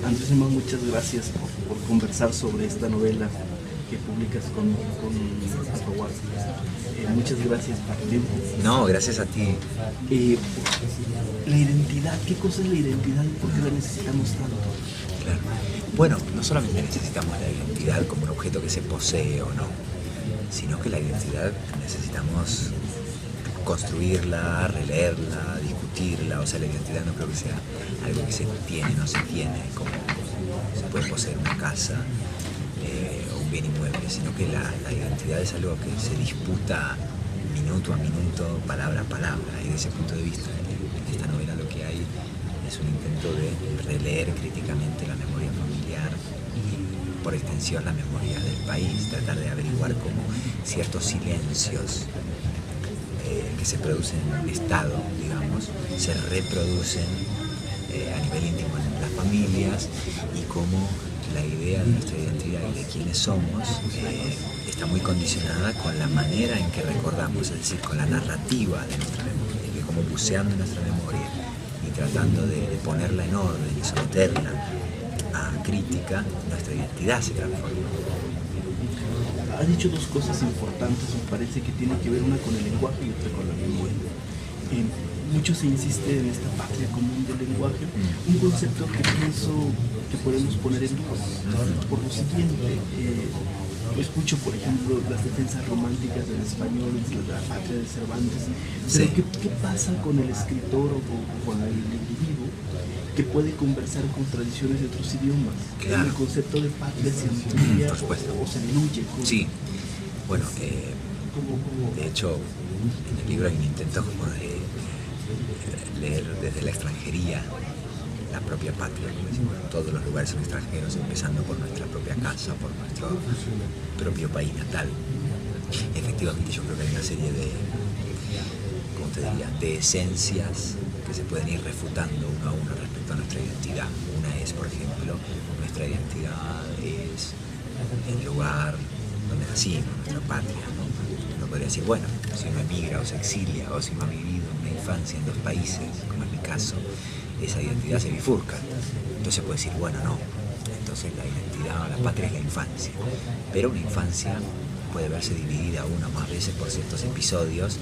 Andrés Simón, muchas gracias por conversar sobre esta novela que publicas con Alfaguara. Muchas gracias por tu tiempo. No, gracias a ti. La identidad, ¿qué cosa es la identidad y por qué la necesitamos tanto? Claro. Bueno, no solamente necesitamos la identidad como un objeto que se posee o no, sino que la identidad necesitamos construirla, releerla, discutirla. O sea, la identidad no creo que sea algo que se tiene, no se tiene, como se puede poseer una casa o un bien inmueble, sino que la identidad es algo que se disputa minuto a minuto, palabra a palabra. Y desde ese punto de vista, en esta novela lo que hay es un intento de releer críticamente la memoria familiar y, por extensión, la memoria del país, tratar de averiguar cómo ciertos silencios que se producen en el Estado, digamos, se reproducen a nivel íntimo en las familias, y cómo la idea de nuestra identidad y de quiénes somos está muy condicionada con la manera en que recordamos, es decir, con la narrativa de nuestra memoria, y que como buceando en nuestra memoria y tratando de ponerla en orden y someterla a crítica, nuestra identidad se transforma. Ha dicho dos cosas importantes, me parece, que tienen que ver, una con el lenguaje y otra con la memoria. Mucho se insiste en esta patria común del lenguaje, un concepto que pienso que podemos poner en duda por lo siguiente. Escucho, por ejemplo, las defensas románticas del español, la patria de Cervantes, pero sí. ¿Qué pasa con el escritor o con el individuo que puede conversar con tradiciones de otros idiomas? Claro. El concepto de patria se amplía o se diluye. Sí, bueno, de hecho, en el libro hay un intento como de leer desde la extranjería la propia patria, como decimos, todos los lugares son extranjeros, empezando por nuestra propia casa, por nuestro propio país natal. Efectivamente, yo creo que hay una serie de, ¿cómo te diría?, de esencias que se pueden ir refutando uno a uno respecto a nuestra identidad. Una es, por ejemplo, nuestra identidad es el lugar donde nacimos, nuestra patria, ¿no? Uno podría decir, bueno, si uno emigra o se exilia, o si uno ha vivido una infancia en dos países, como es mi caso, esa identidad se bifurca. Entonces puede decir, bueno, no, entonces la identidad o la patria es la infancia. Pero una infancia puede verse dividida una o más veces por ciertos episodios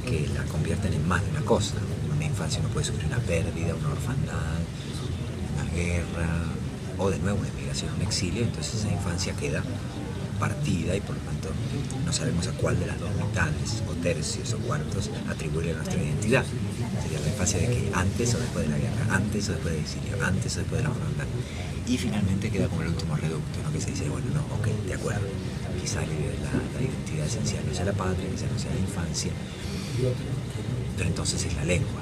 que la convierten en más de una cosa. En una infancia uno puede sufrir una pérdida, una orfandad, una guerra, o de nuevo una emigración, un exilio. Entonces esa infancia queda partida y por lo tanto no sabemos a cuál de las dos mitades o tercios o cuartos atribuirle nuestra identidad. Sería la infancia de que antes o después de la guerra, antes o después del exilio, antes o después de la orfandad. Y finalmente queda como el último reducto, ¿no? Que se dice, bueno, no, ok, de acuerdo, quizá la identidad esencial no sea la patria, quizá no sea la infancia, pero entonces es la lengua.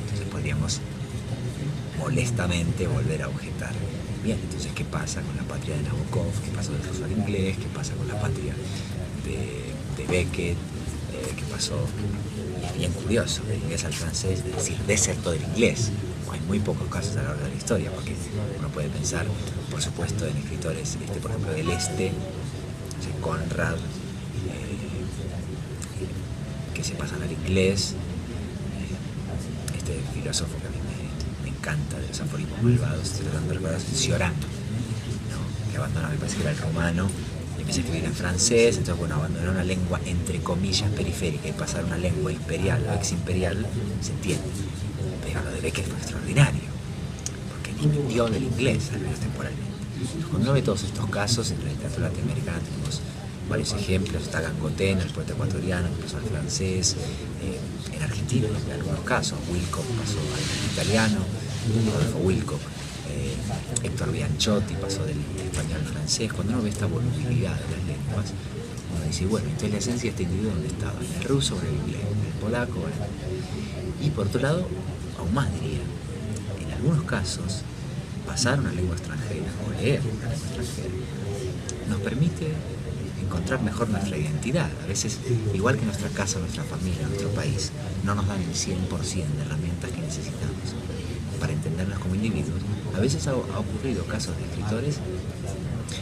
Entonces podríamos molestamente volver a objetar. Bien, entonces, ¿qué pasa con la patria de Nabokov? ¿Qué pasa del ruso al inglés? ¿Qué pasa con la patria de Beckett? ¿Qué pasó? Es bien curioso, del inglés al francés, es decir, desertó del inglés. Hay muy pocos casos a lo largo de la historia, porque uno puede pensar, por supuesto, en escritores, por ejemplo, del este, Conrad, que se pasan al inglés, este filósofo que a mí me encanta, de los aforismos malvados, tratando de recordar, Cioran, ¿no? Que abandonó, me parece que era el romano, y empezó a escribir en francés. Entonces, bueno, abandonar una lengua entre comillas periférica y pasar a una lengua imperial o ex-imperial, se entiende. Pero lo de Beckett fue extraordinario, porque dimitió del inglés, al menos temporalmente. Entonces, cuando uno ve todos estos casos en la literatura latinoamericana, tenemos varios ejemplos. Está Gangotena, el poeta ecuatoriano, que pasó al francés. En Argentina, en algunos casos, Wilcock pasó al italiano, Rodolfo Wilcock. Héctor Bianchotti pasó del español al francés. Cuando uno ve esta volubilidad de las lenguas, uno dice, bueno, entonces la esencia de este individuo, ¿dónde estaba? ¿En el ruso o en el inglés? ¿En el polaco? Y por otro lado, aún más diría, en algunos casos, pasar una lengua extranjera o leer una lengua extranjera nos permite encontrar mejor nuestra identidad. A veces, igual que nuestra casa, nuestra familia, nuestro país, no nos dan el 100% de herramientas que necesitamos para entendernos como individuos. A veces ha ocurrido casos de escritores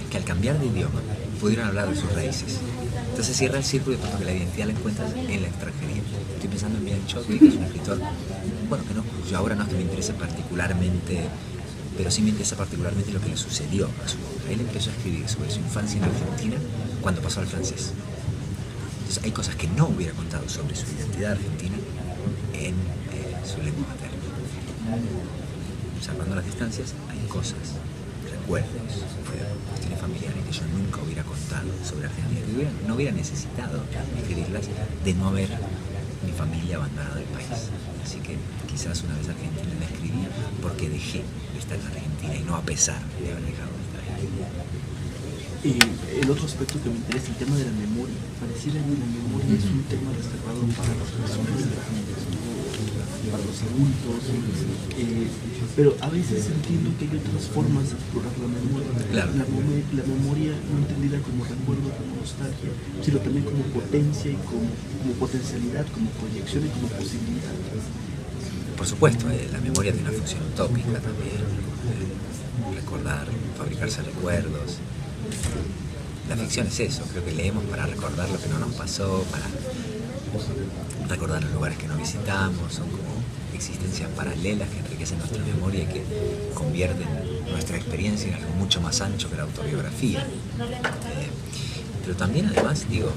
que al cambiar de idioma pudieron hablar de sus raíces. Entonces cierra el círculo, porque la identidad la encuentras en la extranjería. Estoy pensando en Bianchotti, que es un escritor, bueno, que no, yo ahora no es que me interese particularmente pero sí me interesa particularmente lo que le sucedió a su obra. Él empezó a escribir sobre su infancia en Argentina cuando pasó al francés. Entonces hay cosas que no hubiera contado sobre su identidad argentina en su lengua materna. Salvando las distancias, hay cosas, recuerdos, cuestiones familiares que yo nunca hubiera contado sobre Argentina, que no hubiera necesitado escribirlas de no haber mi familia abandonado el país. Así que quizás una vez Argentina la escribí porque dejé de estar en Argentina y no a pesar de haber dejado de estar en Argentina. El otro aspecto que me interesa, el tema de la memoria. Pareciera que la memoria es un tema reservado para las personas grandes, para los adultos, pero a veces entiendo que hay otras formas de explorar la memoria. Claro. La memoria no entendida como recuerdo, como nostalgia, sino también como potencia y como potencialidad, como proyección y como posibilidad. Por supuesto, la memoria tiene una función utópica también, recordar, fabricarse recuerdos. La ficción es eso, creo que leemos para recordar lo que no nos pasó, para recordar los lugares que no visitamos, son como existencias paralelas que enriquecen nuestra memoria y que convierten nuestra experiencia en algo mucho más ancho que la autobiografía. Pero también, además, digo,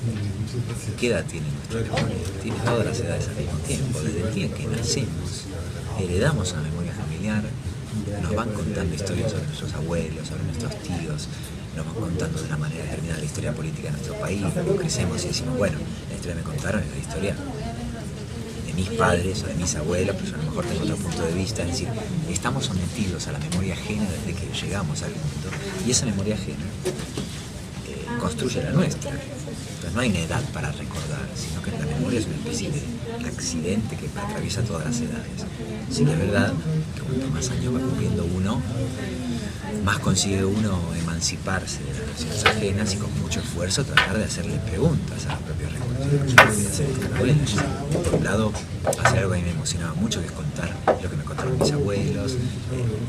¿qué edad tiene nuestra memoria? Tiene todas las edades al mismo tiempo, desde el día en que nacemos, heredamos una memoria familiar, nos van contando historias sobre nuestros abuelos, sobre nuestros tíos, nos van contando de una manera determinada la historia política de nuestro país, luego crecemos y decimos, bueno, la historia que me contaron es la historia de mis padres o de mis abuelos, pero yo a lo mejor tengo otro punto de vista, es decir, estamos sometidos a la memoria ajena desde que llegamos al mundo, y esa memoria ajena construye la nuestra. Entonces no hay una edad para recordar, sino que la memoria es una especie de accidente que atraviesa todas las edades. Sí que es verdad que cuanto más años va cumpliendo uno, más consigue uno emanciparse de las versiones ajenas y con mucho esfuerzo tratar de hacerle preguntas a los propios recuerdos. Yo voy a hacer esta novela. Por un lado, hacer algo que a mí me emocionaba mucho, que es contar lo que me contaron mis abuelos,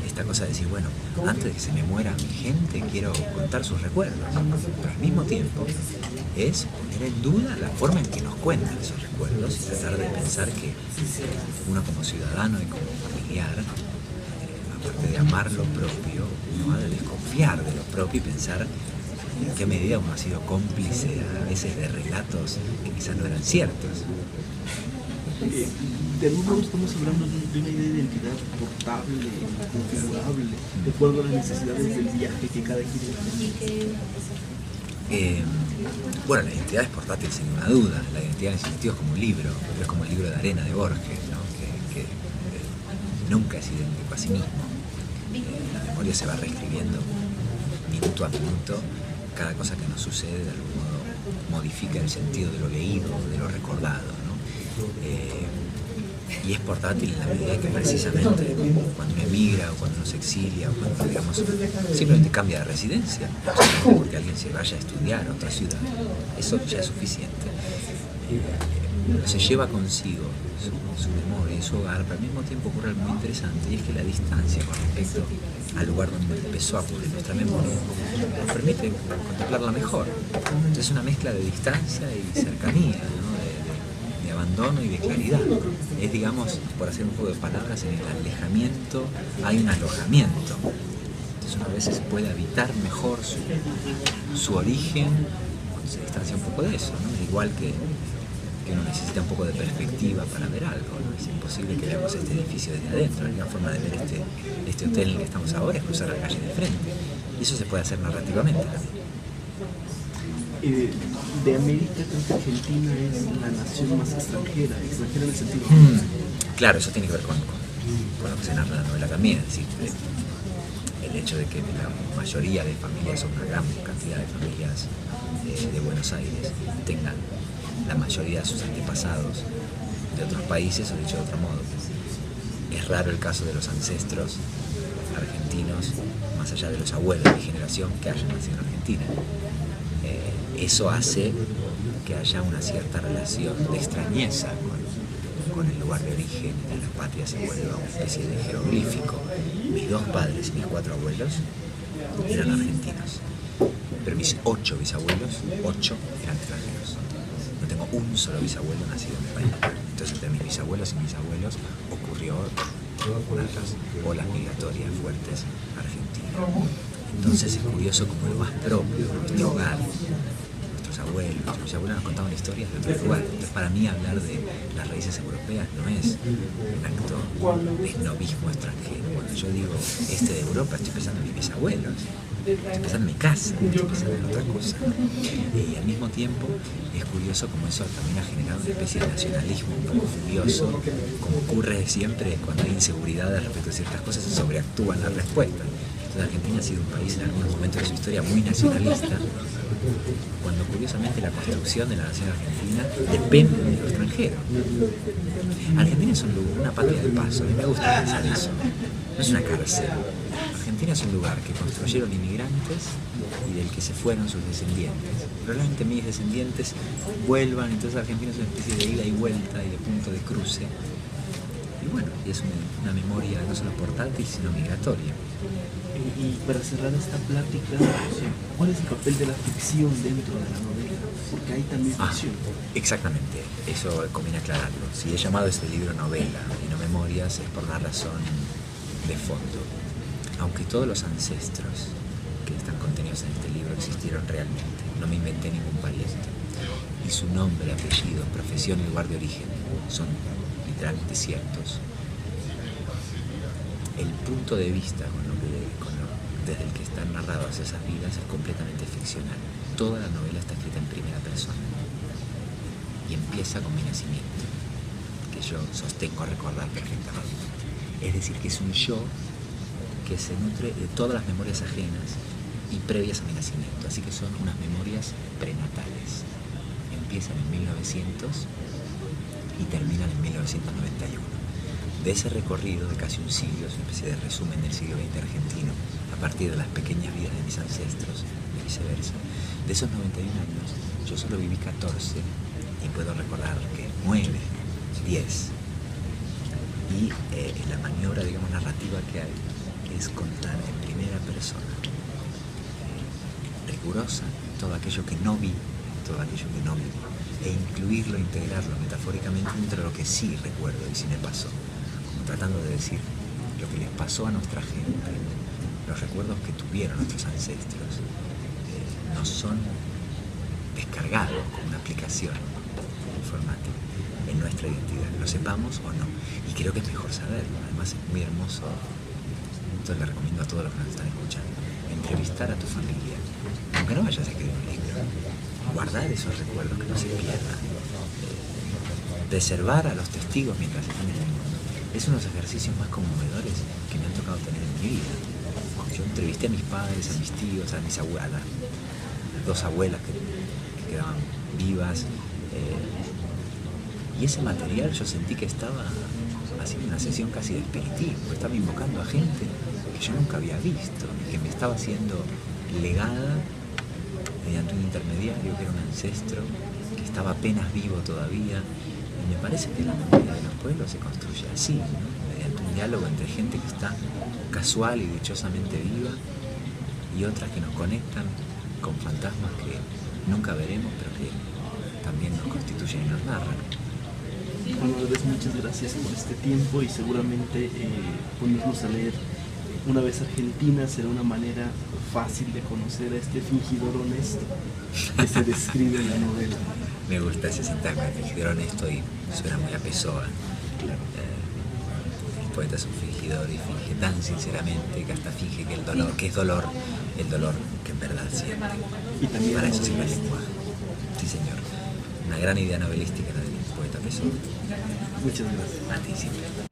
esta cosa de decir, bueno, antes de que se me muera mi gente, quiero contar sus recuerdos. Pero al mismo tiempo, es poner en duda la forma en que nos cuentan esos recuerdos y tratar de pensar que uno como ciudadano y como familiar, aparte de amar lo propio, uno ha de desconfiar de lo propio y pensar en qué medida uno ha sido cómplice a veces de relatos que quizás no eran ciertos. De algún modo estamos hablando de una idea de identidad portable, configurable, de acuerdo a las necesidades del viaje que cada quien tiene. Bueno, la identidad es portátil sin ninguna duda. La identidad en ese sentido es como un libro, es como el libro de arena de Borges, ¿no? que nunca es idéntico a sí mismo. La memoria se va reescribiendo minuto a minuto. Cada cosa que nos sucede de algún modo modifica el sentido de lo leído, de lo recordado, ¿no? Y es portátil en la medida que precisamente cuando uno emigra o cuando uno se exilia o cuando, digamos, simplemente cambia de residencia, porque alguien se vaya a estudiar a otra ciudad, eso ya es suficiente. Se lleva consigo su memoria y su hogar, pero al mismo tiempo ocurre algo muy interesante, y es que la distancia con respecto al lugar donde empezó a ocurrir nuestra memoria nos permite contemplarla mejor. Entonces es una mezcla de distancia y cercanía, ¿no? de abandono y de claridad. Es, digamos, por hacer un juego de palabras, en el alejamiento hay un alojamiento. Entonces uno a veces puede habitar mejor su origen cuando se distancia un poco de eso, ¿no? Igual que uno necesita un poco de perspectiva para ver algo, ¿no? Es imposible que veamos este edificio desde adentro. La única forma de ver este hotel en el que estamos ahora es cruzar la calle de frente. Y eso se puede hacer narrativamente también. De América, creo que Argentina es la nación más extranjera en el sentido. Claro, eso tiene que ver con lo que se narra en la novela también. Es decir, el hecho de que la mayoría de familias, o una gran cantidad de familias de Buenos Aires, tengan la mayoría de sus antepasados de otros países, o dicho de otro modo, es raro el caso de los ancestros argentinos, más allá de los abuelos de mi generación, que hayan nacido en Argentina. Eso hace que haya una cierta relación de extrañeza con el lugar de origen, de la patria se vuelve una especie de jeroglífico. Mis dos padres y mis 4 abuelos eran argentinos, pero mis 8 bisabuelos, 8 eran extranjeros. No tengo un solo bisabuelo nacido en el país. Entonces entre mis bisabuelos y mis abuelos ocurrió unas olas migratorias fuertes a Argentina. Entonces es curioso como lo más propio de nuestro hogar, nuestros abuelos nos contaban historias de otro lugar. Entonces para mí hablar de las raíces europeas no es un acto de esnovismo extranjero. Cuando yo digo de Europa, estoy pensando en mis bisabuelos, estoy pensando en mi casa, estoy pensando en otra cosa, ¿no? Y al mismo tiempo es curioso como eso también ha generado una especie de nacionalismo un poco furioso, como ocurre siempre cuando hay inseguridades respecto a ciertas cosas, se sobreactúan las respuestas. Entonces Argentina ha sido un país en algunos momentos de su historia muy nacionalista, cuando curiosamente la construcción de la nación argentina depende de lo extranjero. Argentina es un lugar, una patria de paso, a mí me gusta pensar eso, no es una cárcel. Argentina es un lugar que construyeron inmigrantes y del que se fueron sus descendientes. Probablemente mis descendientes vuelvan, entonces Argentina es una especie de ida y vuelta y de punto de cruce. Y bueno, y es una memoria no solo portátil, sino migratoria. Y para cerrar esta plática, ¿cuál es el papel de la ficción dentro de la novela? Porque hay también ficción. Exactamente, eso conviene aclararlo. Si he llamado este libro novela y no memorias es por una razón de fondo. Aunque todos los ancestros que están contenidos en este libro existieron realmente, no me inventé ningún pariente. Y su nombre, apellido, profesión y lugar de origen son literalmente ciertos. El punto de vista desde el que están narradas esas vidas es completamente ficcional. Toda la novela está escrita en primera persona y empieza con mi nacimiento, que yo sostengo recordar perfectamente. Es decir, que es un yo que se nutre de todas las memorias ajenas y previas a mi nacimiento, así que son unas memorias prenatales. Empiezan en 1900 y terminan en 1991. De ese recorrido de casi un siglo, es una especie de resumen del siglo XX argentino, a partir de las pequeñas vidas de mis ancestros y viceversa, de esos 91 años, yo solo viví 14 y puedo recordar que 9, 10. Y la maniobra, digamos, narrativa que hay es contar en primera persona, rigurosa, todo aquello que no vi, todo aquello que no viví, e incluirlo, integrarlo metafóricamente dentro de lo que sí recuerdo y sí me pasó, como tratando de decir lo que les pasó a nuestra gente, los recuerdos que tuvieron nuestros ancestros, no son descargados como una aplicación informática en nuestra identidad, lo sepamos o no, y creo que es mejor saberlo. Además es muy hermoso, entonces le recomiendo a todos los que nos están escuchando, entrevistar a tu familia, aunque no vayas a escribir un libro, guardar esos recuerdos que no se pierdan, preservar a los testigos mientras están en el mundo. Es uno de los ejercicios más conmovedores que me han tocado tener en mi vida. Yo entrevisté a mis padres, a mis tíos, a mis abuelas, a dos abuelas que quedaban vivas, y ese material yo sentí que estaba haciendo una sesión casi de espiritismo, estaba invocando a gente que yo nunca había visto, que me estaba siendo legada mediante un intermediario que era un ancestro, que estaba apenas vivo todavía. Y me parece que la memoria de los pueblos se construye así, ¿no? Mediante un diálogo entre gente que está casual y dichosamente viva y otras que nos conectan con fantasmas que nunca veremos, pero que también nos constituyen y nos narran. Bueno, muchas gracias por este tiempo y seguramente ponernos a leer Una vez Argentina será una manera fácil de conocer a este fingidor honesto que se describe en la novela. Me gusta ese sintagma, fingidor honesto, y suena muy a Pessoa. Claro. El poeta es un fingidor y finge tan sinceramente que hasta finge que el dolor que en verdad siente. Y también para eso sirve el lenguaje. Sí, señor. Una gran idea novelística la del poeta Pessoa. Muchas gracias. A ti siempre.